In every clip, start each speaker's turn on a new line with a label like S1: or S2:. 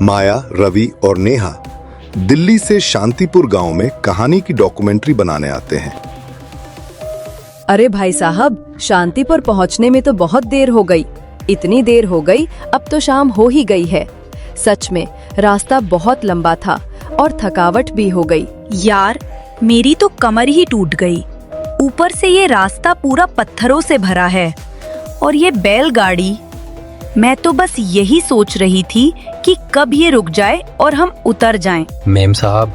S1: माया, रवि और नेहा दिल्ली से शांतिपुर गांव में कहानी की डॉक्यूमेंट्री बनाने आते हैं।
S2: अरे भाई साहब, शांतिपुर पहुंचने में तो बहुत देर हो गई। इतनी देर हो गई, अब तो शाम हो ही गई है। सच में रास्ता बहुत लंबा था और थकावट भी हो गई।
S3: यार, मेरी तो कमर ही टूट गई। ऊपर से ये रास्ता पूरा पत्थरों से भरा है और ये बैलगाड़ी। मैं तो बस यही सोच रही थी कि कब ये रुक जाए और हम उतर जाएं।
S4: मेम साहब,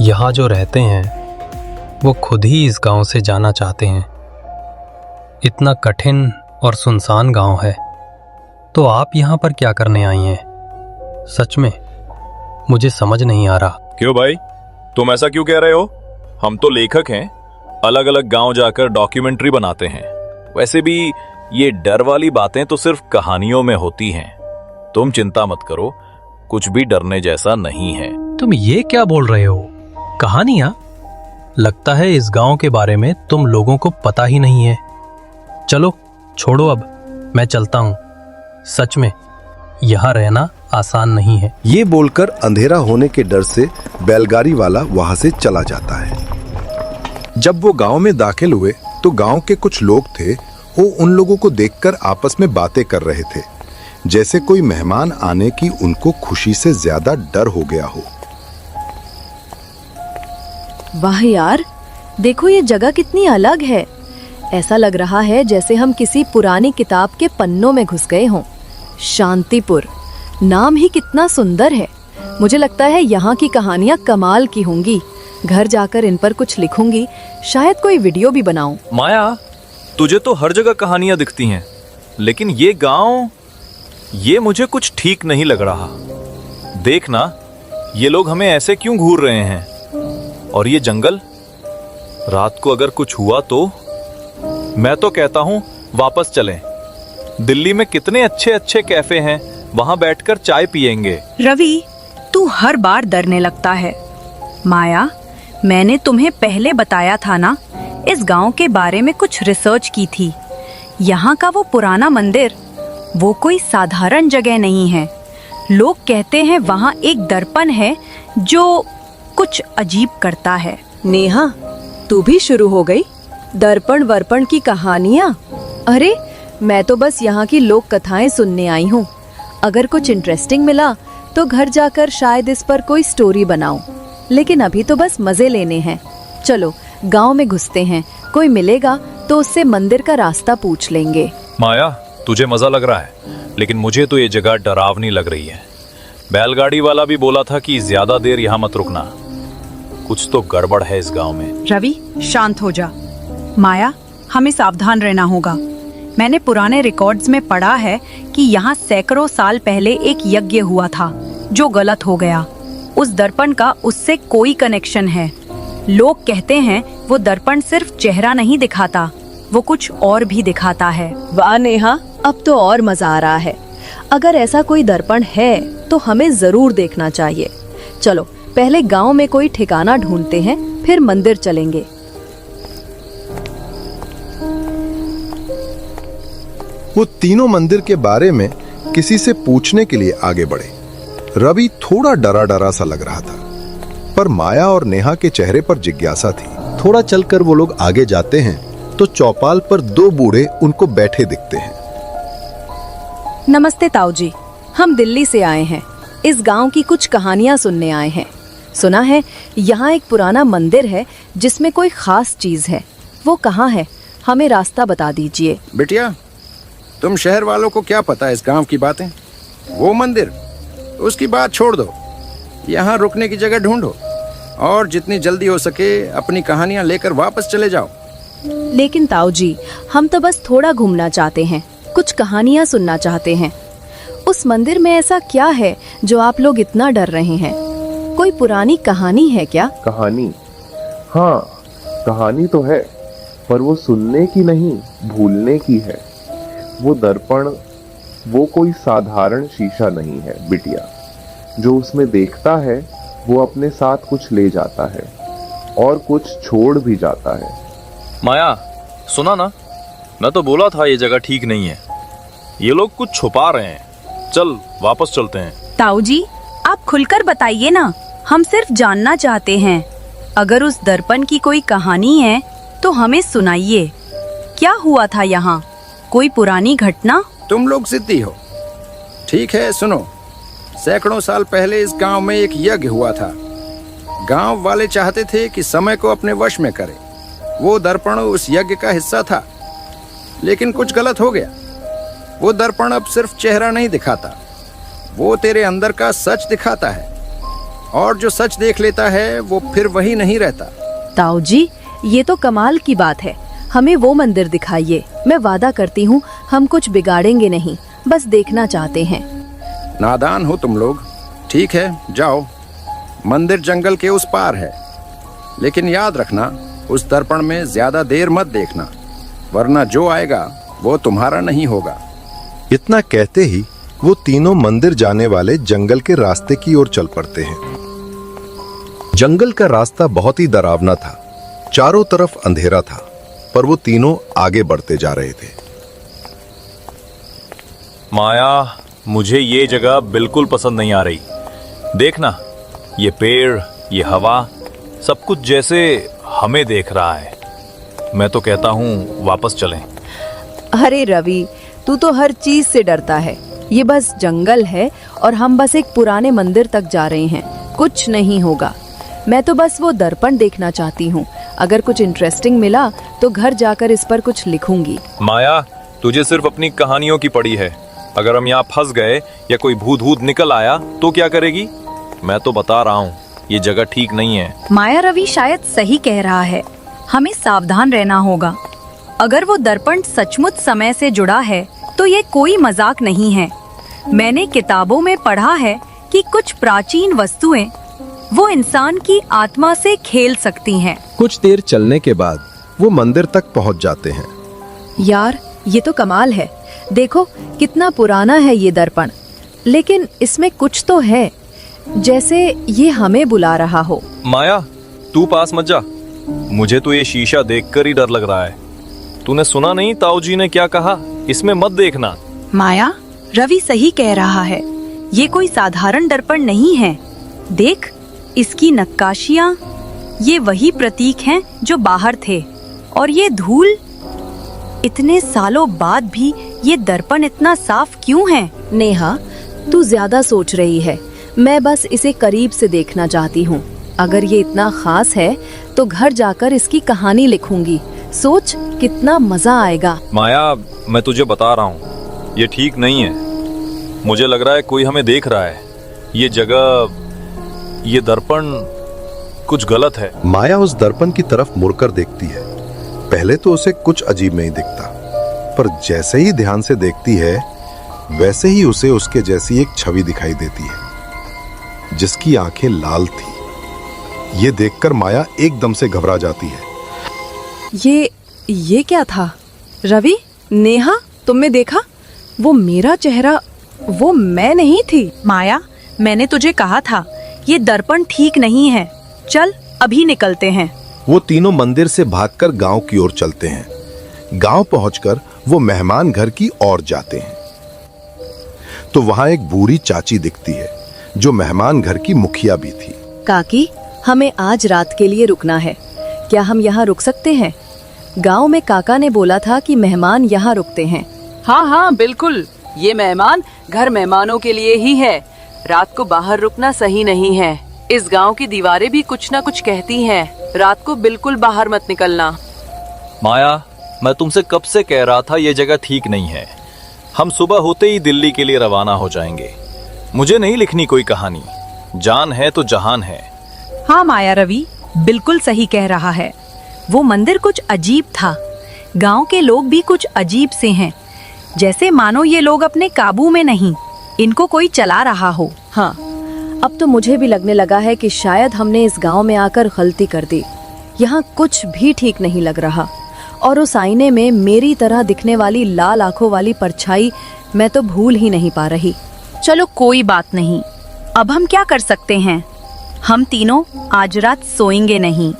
S4: यहाँ जो रहते हैं वो खुद ही इस गांव से जाना चाहते हैं। इतना कठिन और सुनसान गांव है, तो आप यहाँ पर क्या करने आई हैं? सच में मुझे समझ नहीं आ रहा।
S5: क्यों भाई, तुम ऐसा क्यों कह रहे हो? हम तो लेखक हैं, अलग अलग गांव जाकर डॉक्यूमेंट्री बनाते हैं। वैसे भी ये डर वाली बातें तो सिर्फ कहानियों में होती हैं। तुम चिंता मत करो, कुछ भी डरने जैसा नहीं है।
S4: तुम ये क्या बोल रहे हो? कहानियां? लगता है इस गांव के बारे में तुम लोगों को पता ही नहीं है। चलो छोड़ो, अब मैं चलता हूँ। सच में यहाँ रहना आसान नहीं है।
S1: ये बोलकर अंधेरा होने के डर से बैलगाड़ी वाला वहां से चला जाता है। जब वो गांव में दाखिल हुए तो गांव के कुछ लोग थे, वो उन लोगों को देखकर आपस में बातें कर रहे थे, जैसे कोई मेहमान आने की उनको खुशी से ज्यादा डर हो गया हो।
S2: वाह यार, देखो ये जगह कितनी अलग है। ऐसा लग रहा है जैसे हम किसी पुरानी किताब के पन्नों में घुस गए हों। शांतिपुर नाम ही कितना सुंदर है। मुझे लगता है यहाँ की कहानियाँ कमाल की होंगी। घर जाकर इन पर कुछ लिखूंगी, शायद कोई वीडियो भी बनाऊं।
S5: माया, तुझे तो हर जगह कहानियां दिखती हैं, लेकिन ये गांव, ये मुझे कुछ ठीक नहीं लग रहा। देखना, ये लोग हमें ऐसे क्यों घूर रहे हैं? और ये जंगल, रात को अगर कुछ हुआ तो? मैं तो कहता हूँ वापस चलें। दिल्ली में कितने अच्छे अच्छे कैफे हैं, वहां बैठकर चाय पियेंगे।
S3: रवि, तू हर बार डरने लगता है। माया, मैंने तुम्हें पहले बताया था ना, इस गांव के बारे में कुछ रिसर्च की थी। यहाँ का वो पुराना मंदिर, वो कोई साधारण जगह नहीं है। लोग कहते हैं वहाँ एक दर्पण है जो कुछ अजीब करता है।
S2: नेहा, तू भी शुरू हो गई? दर्पण वर्पण की कहानियाँ? अरे, मैं तो बस यहाँ की लोक कथाएं सुनने आई हूँ। अगर कुछ इंटरेस्टिंग मिला तो घर जाकर शायद इस पर कोई स्टोरी बनाऊं, लेकिन अभी तो बस मजे लेने हैं। चलो गांव में घुसते हैं, कोई मिलेगा तो उससे मंदिर का रास्ता पूछ लेंगे।
S5: माया, तुझे मजा लग रहा है, लेकिन मुझे तो ये जगह डरावनी लग रही है। बैलगाड़ी वाला भी बोला था कि ज्यादा देर यहाँ मत रुकना। कुछ तो गड़बड़ है इस गांव में।
S3: रवि, शांत हो जा। माया, हमें सावधान रहना होगा। मैंने पुराने रिकॉर्ड्स में पढ़ा है कि यहाँ सैकड़ों साल पहले एक यज्ञ हुआ था जो गलत हो गया। उस दर्पण का उससे कोई कनेक्शन है। लोग कहते हैं वो दर्पण सिर्फ चेहरा नहीं दिखाता, वो कुछ और भी दिखाता है।
S2: वाह नेहा, अब तो और मजा आ रहा है। अगर ऐसा कोई दर्पण है तो हमें जरूर देखना चाहिए। चलो पहले गांव में कोई ठिकाना ढूंढते हैं, फिर मंदिर चलेंगे।
S1: वो तीनों मंदिर के बारे में किसी से पूछने के लिए आगे बढ़े। रवि थोड़ा डरा डरा सा लग रहा था, पर माया और नेहा के चेहरे पर जिज्ञासा थी। थोड़ा चलकर वो लोग आगे जाते हैं तो चौपाल पर दो बूढ़े उनको बैठे दिखते हैं।
S2: नमस्ते ताऊ जी, हम दिल्ली से आए हैं। इस गांव की कुछ कहानियां सुनने आए हैं। सुना है यहाँ एक पुराना मंदिर है जिसमें कोई खास चीज है। वो कहाँ है? हमें रास्ता बता दीजिए।
S6: बिटिया, तुम शहर वालों को क्या पता इस गांव की बातें? वो मंदिर, उसकी बात छोड़ दो। यहाँ रुकने की जगह ढूंढो और जितनी जल्दी हो सके अपनी कहानियाँ लेकर वापस चले जाओ।
S2: लेकिन ताऊ जी, हम तो बस थोड़ा घूमना चाहते हैं, कुछ कहानियाँ सुनना चाहते हैं। उस मंदिर में ऐसा क्या है जो आप लोग इतना डर रहे हैं? कोई पुरानी कहानी है क्या?
S7: कहानी? हाँ, कहानी तो है, पर वो सुनने की नहीं, भूलने की है। वो दर्पण, वो कोई साधारण शीशा नहीं है बिटिया। जो उसमें देखता है वो अपने साथ कुछ ले जाता है और कुछ छोड़ भी जाता है।
S5: माया, सुना ना, मैं तो बोला था ये जगह ठीक नहीं है। ये लोग कुछ छुपा रहे हैं। चल वापस चलते हैं।
S3: ताऊ जी, आप खुलकर बताइए ना, हम सिर्फ जानना चाहते हैं। अगर उस दर्पण की कोई कहानी है तो हमें सुनाइए। क्या हुआ था यहाँ? कोई पुरानी घटना?
S6: तुम लोग जिद्दी हो। ठीक है, सुनो। सैकड़ों साल पहले इस गांव में एक यज्ञ हुआ था। गांव वाले चाहते थे कि समय को अपने वश में करें। वो दर्पण उस यज्ञ का हिस्सा था, लेकिन कुछ गलत हो गया। वो दर्पण अब सिर्फ चेहरा नहीं दिखाता, वो तेरे अंदर का सच दिखाता है। और जो सच देख लेता है वो फिर वही नहीं रहता।
S2: ताऊ जी, ये तो कमाल की बात है। हमें वो मंदिर दिखाइए। मैं वादा करती हूँ हम कुछ बिगाड़ेंगे नहीं, बस देखना चाहते हैं।
S6: नादान हो तुम लोग। ठीक है, जाओ। मंदिर जंगल के उस पार है, लेकिन याद रखना उस दर्पण में ज्यादा देर मत देखना, वरना जो आएगा वो तुम्हारा नहीं होगा।
S1: इतना कहते ही वो तीनों मंदिर जाने वाले जंगल के रास्ते की ओर चल पड़ते हैं। जंगल का रास्ता बहुत ही डरावना था। चारों तरफ अंधेरा था, पर वो तीनों आगे बढ़ते जा रहे थे।
S5: माया, मुझे ये जगह बिल्कुल पसंद नहीं आ रही। देखना, ये पेड़, ये हवा, सब कुछ जैसे हमें देख रहा है। मैं तो कहता हूँ वापस चलें।
S2: अरे रवि, तू तो हर चीज से डरता है। ये बस जंगल है और हम बस एक पुराने मंदिर तक जा रहे हैं। कुछ नहीं होगा। मैं तो बस वो दर्पण देखना चाहती हूँ। अगर कुछ इंटरेस्टिंग मिला तो घर जाकर इस पर कुछ लिखूंगी।
S5: माया, तुझे सिर्फ अपनी कहानियों की पड़ी है। अगर हम यहाँ फंस गए या कोई भूत भूत निकल आया तो क्या करेगी? मैं तो बता रहा हूँ, ये जगह ठीक नहीं है।
S3: माया रवि शायद सही कह रहा है। हमें सावधान रहना होगा। अगर वो दर्पण सचमुच समय से जुड़ा है तो ये कोई मजाक नहीं है। मैंने किताबों में पढ़ा है कि कुछ प्राचीन वस्तुएं वो इंसान की आत्मा से खेल सकती हैं।
S1: कुछ देर चलने के बाद वो मंदिर तक पहुंच जाते हैं।
S2: यार, ये तो कमाल है। देखो कितना पुराना है ये दर्पण, लेकिन इसमें कुछ तो है, जैसे ये हमें बुला रहा हो।
S5: माया, तू पास मत जा। मुझे तो ये शीशा देखकर ही डर लग रहा है। तूने सुना नहीं ताऊ जी ने क्या कहा? इसमें मत देखना।
S3: माया, रवि सही कह रहा है। ये कोई साधारण दर्पण नहीं है। देख, इसकी नक्काशियाँ, ये वही प्रतीक हैं जो बाहर थे। और ये धूल, इतने सालों बाद भी ये दर्पण इतना साफ क्यों है?
S2: नेहा, तू ज्यादा सोच रही है। मैं बस इसे करीब से देखना चाहती हूँ। अगर ये इतना खास है तो घर जाकर इसकी कहानी लिखूंगी। सोच कितना मजा आएगा।
S5: माया, मैं तुझे बता रहा हूँ, ये ठीक नहीं है। मुझे लग रहा है कोई हमें देख रहा है। ये जगह, ये दर्पण कुछ गलत है।
S1: माया उस दर्पण की तरफ मुड़कर देखती है। पहले तो उसे कुछ अजीब नहीं दिखता, पर जैसे ही ध्यान से देखती है वैसे ही उसे उसके जैसी एक छवि दिखाई देती है, जिसकी आंखें लाल थी। ये देखकर माया एकदम से घबरा जाती है।
S2: ये क्या था? रवि, नेहा, तुमने देखा? वो मेरा चेहरा, वो मैं नहीं थी।
S3: माया, मैंने तुझे कहा था ये दर्पण ठीक नहीं है। चल अभी निकलते हैं।
S1: वो तीनों मंदिर से भागकर गांव की ओर चलते हैं। गांव पहुंचकर वो मेहमान घर की ओर जाते हैं तो वहां एक बूढ़ी चाची दिखती है, जो मेहमान घर की मुखिया भी थी।
S2: काकी, हमें आज रात के लिए रुकना है। क्या हम यहाँ रुक सकते हैं? गांव में काका ने बोला था कि मेहमान यहाँ रुकते हैं।
S8: हाँ हाँ बिल्कुल, ये मेहमान घर मेहमानों के लिए ही है। रात को बाहर रुकना सही नहीं है। इस गांव की दीवारें भी कुछ ना कुछ कहती हैं। रात को बिल्कुल बाहर मत निकलना।
S5: माया, मैं तुमसे कब से कह रहा था ये जगह ठीक नहीं है। हम सुबह होते ही दिल्ली के लिए रवाना हो जाएंगे। मुझे नहीं लिखनी कोई कहानी। जान है तो जहान है।
S3: हाँ माया रवि, बिल्कुल सही कह रहा है। वो मंदिर कुछ अजीब था। गांव के लोग भी कुछ अजीब से हैं, जैसे मानो ये लोग अपने काबू में नहीं, इनको कोई चला रहा हो।
S2: हाँ, अब तो मुझे भी लगने लगा है कि शायद हमने इस गांव में आकर गलती कर दी। यहाँ कुछ भी ठीक नहीं लग रहा। और उस आईने में मेरी तरह दिखने वाली लाल आंखों वाली परछाई मैं तो भूल ही नहीं पा रही।
S3: चलो कोई बात नहीं, अब हम क्या कर सकते हैं? हम तीनों आज रात सोएंगे नहीं।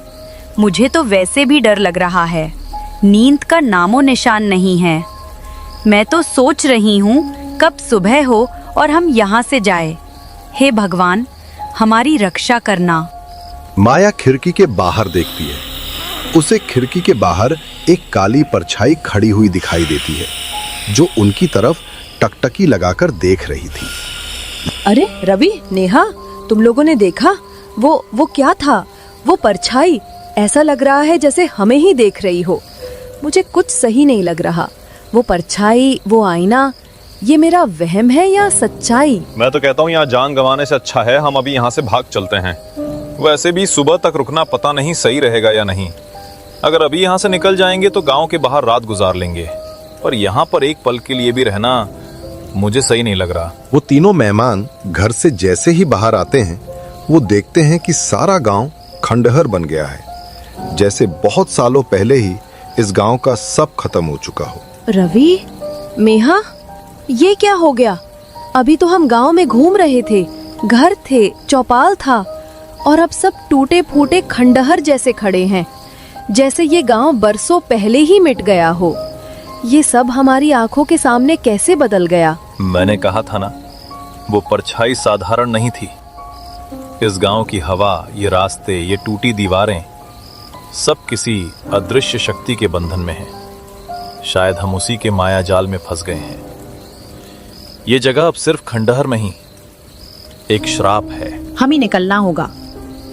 S3: मुझे तो वैसे भी डर लग रहा है। नींद का नामो निशान नहीं है। मैं तो सोच रही हूँ कब सुबह हो और हम यहाँ से जाए। हे भगवान, हमारी रक्षा करना।
S1: माया खिड़की के बाहर देखती है। उसे खिड़की के बाहर एक काली परछाई खड़ी हुई दिखाई देती है, जो उनकी तरफ टकटकी लगाकर देख रही थी।
S2: अरे रवि, नेहा, तुम लोगों ने देखा? वो क्या था? वो परछाई ऐसा लग रहा है जैसे हमें ही देख रही हो। मुझे कुछ सही नहीं लग रहा। वो परछाई, वो आईना, ये मेरा वहम है या सच्चाई?
S5: मैं तो कहता हूँ यहाँ जान गंवाने से अच्छा है हम अभी यहाँ से भाग चलते हैं। वैसे भी सुबह तक रुकना पता नहीं सही रहेगा या नहीं। अगर अभी यहाँ से निकल जाएंगे तो गांव के बाहर रात गुजार लेंगे, पर यहाँ पर एक पल के लिए भी रहना मुझे सही नहीं लग रहा।
S1: वो तीनों मेहमान घर से जैसे ही बाहर आते हैं, वो देखते हैं कि सारा गांव खंडहर बन गया है, जैसे बहुत सालों पहले ही इस गांव का सब खत्म हो चुका हो।
S2: रवि, मेहा, ये क्या हो गया? अभी तो हम गांव में घूम रहे थे, घर थे, चौपाल था, और अब सब टूटे फूटे खंडहर जैसे खड़े हैं, जैसे ये गांव बरसों पहले ही मिट गया हो। ये सब हमारी आंखों के सामने कैसे बदल गया?
S5: मैंने कहा था ना, वो परछाई साधारण नहीं थी। इस गांव की हवा, ये रास्ते, ये टूटी दीवारें, सब किसी अदृश्य शक्ति के बंधन में हैं। शायद हम उसी के माया जाल में फंस गए हैं। ये जगह अब सिर्फ खंडहर नहीं, एक श्राप है।
S3: हमें निकलना होगा,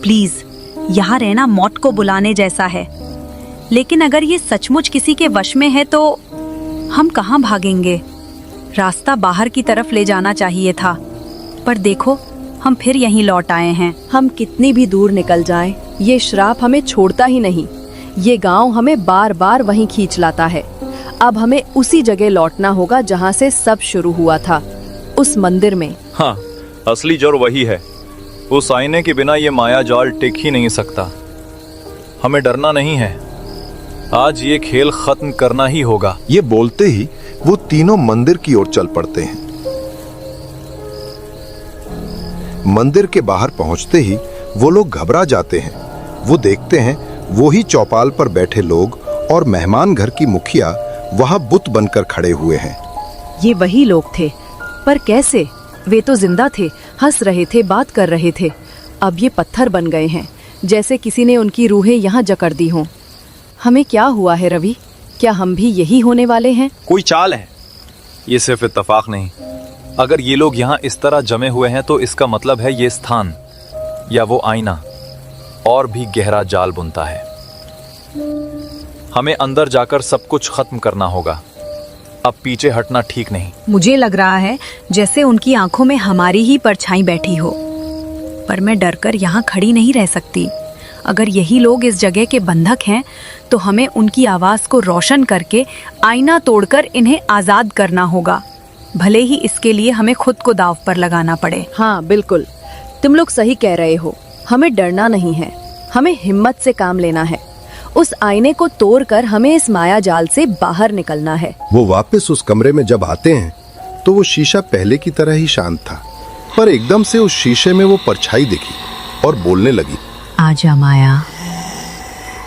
S3: प्लीज। यहाँ रहना मौत को बुलाने जैसा है। लेकिन अगर ये सचमुच किसी के वश में है तो हम कहाँ भागेंगे? रास्ता बाहर की तरफ ले जाना चाहिए था, पर देखो, हम फिर यहीं लौट आए हैं।
S2: हम कितनी भी दूर निकल जाएं, ये श्राप हमें छोड़ता ही नहीं। ये गांव हमें बार बार वहीं खींच लाता है। अब हमें उसी जगह लौटना होगा जहाँ से सब शुरू हुआ था, उस मंदिर में।
S5: हाँ, असली जड़ वही है। उस आईने के बिना ये माया जाल टिक ही नहीं सकता। हमें डरना नहीं है, आज ये खेल खत्म करना ही होगा।
S1: ये बोलते ही वो तीनों मंदिर की ओर चल पड़ते हैं। मंदिर के बाहर पहुंचते ही वो लोग घबरा जाते हैं। वो देखते हैं वो ही चौपाल पर बैठे लोग और मेहमान घर की मुखिया वहां बुत बनकर खड़े हुए हैं।
S2: ये वही लोग थे, पर कैसे? वे तो जिंदा थे, हंस रहे थे, बात कर रहे थे। अब ये पत्थर बन गए हैं, जैसे किसी ने उनकी रूहें यहाँ जकड़ दी हों। हमें क्या हुआ है रवि? क्या हम भी यही होने वाले हैं?
S5: कोई चाल है, ये सिर्फ इत्तेफाक नहीं। अगर ये लोग यहाँ इस तरह जमे हुए हैं तो इसका मतलब है ये स्थान या वो आईना और भी गहरा जाल बुनता है। हमें अंदर जाकर सब कुछ खत्म करना होगा। अब पीछे हटना ठीक नहीं।
S3: मुझे लग रहा है जैसे उनकी आंखों में हमारी ही परछाई बैठी हो, पर मैं डरकर यहाँ खड़ी नहीं रह सकती। अगर यही लोग इस जगह के बंधक हैं तो हमें उनकी आवाज को रोशन करके आईना तोड़कर इन्हें आजाद करना होगा, भले ही इसके लिए हमें खुद को दांव पर लगाना पड़े।
S2: हाँ बिल्कुल, तुम लोग सही कह रहे हो। हमें डरना नहीं है, हमें हिम्मत से काम लेना है। उस आईने को तोड़कर हमें इस माया जाल से बाहर निकलना है।
S1: वो वापस उस कमरे में जब आते हैं तो वो शीशा पहले की तरह ही शांत था, पर एकदम से उस शीशे में वो परछाई दिखी और बोलने लगी।
S9: आजा माया,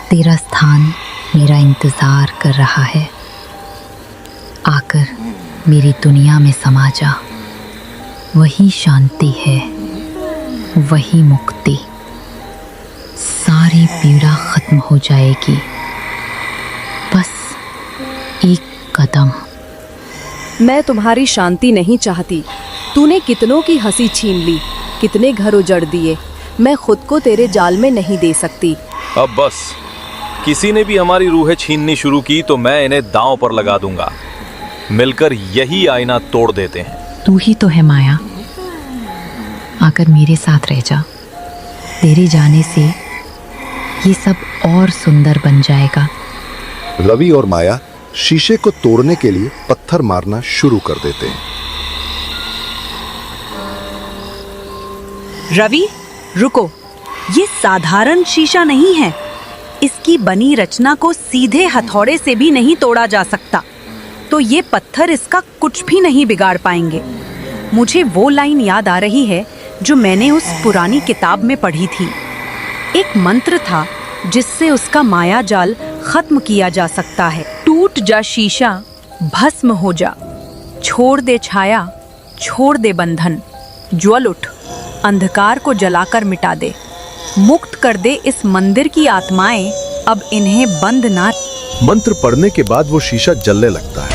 S9: तेरा स्थान मेरा इंतजार कर रहा है। आकर मेरी दुनिया में समा जा। वही शांति है, वही मुक्ति। सारी पीड़ा खत्म हो जाएगी। बस एक कदम।
S2: मैं तुम्हारी शांति नहीं चाहती। तूने कितनों की हंसी छीन ली, कितने घर उजड़ दिए। मैं खुद को तेरे जाल में नहीं दे सकती।
S5: अब बस, किसी ने भी हमारी रूहें छीननी शुरू की तो मैं इन्हें दांव पर लगा दूंगा। मिलकर यही आईना तोड़ देते हैं।
S9: तू ही तो है माया, आकर मेरे साथ रह जा। तेरे जाने से ये सब और सुंदर बन जाएगा।
S1: रवि और माया शीशे को तोड़ने के लिए पत्थर मारना शुरू कर देते हैं।
S3: रवि, रुको, ये साधारण शीशा नहीं है। इसकी बनी रचना को सीधे हथौड़े से भी नहीं तोड़ा जा सकता, तो ये पत्थर इसका कुछ भी नहीं बिगाड़ पाएंगे। मुझे वो लाइन याद आ रही है जो मैंने उस पुरानी किताब में पढ़ी थी। एक मंत्र था जिससे उसका माया जाल खत्म किया जा सकता है। टूट जा शीशा, भस्म हो जा, छोड़ दे छाया, छोड़ दे बंधन, ज्वल उठ। अंधकार को जलाकर मिटा दे। मुक्त कर दे इस मंदिर की आत्माएं, अब इन्हें बंद ना।
S1: मंत्र पढ़ने के बाद वो शीशा जलने लगता है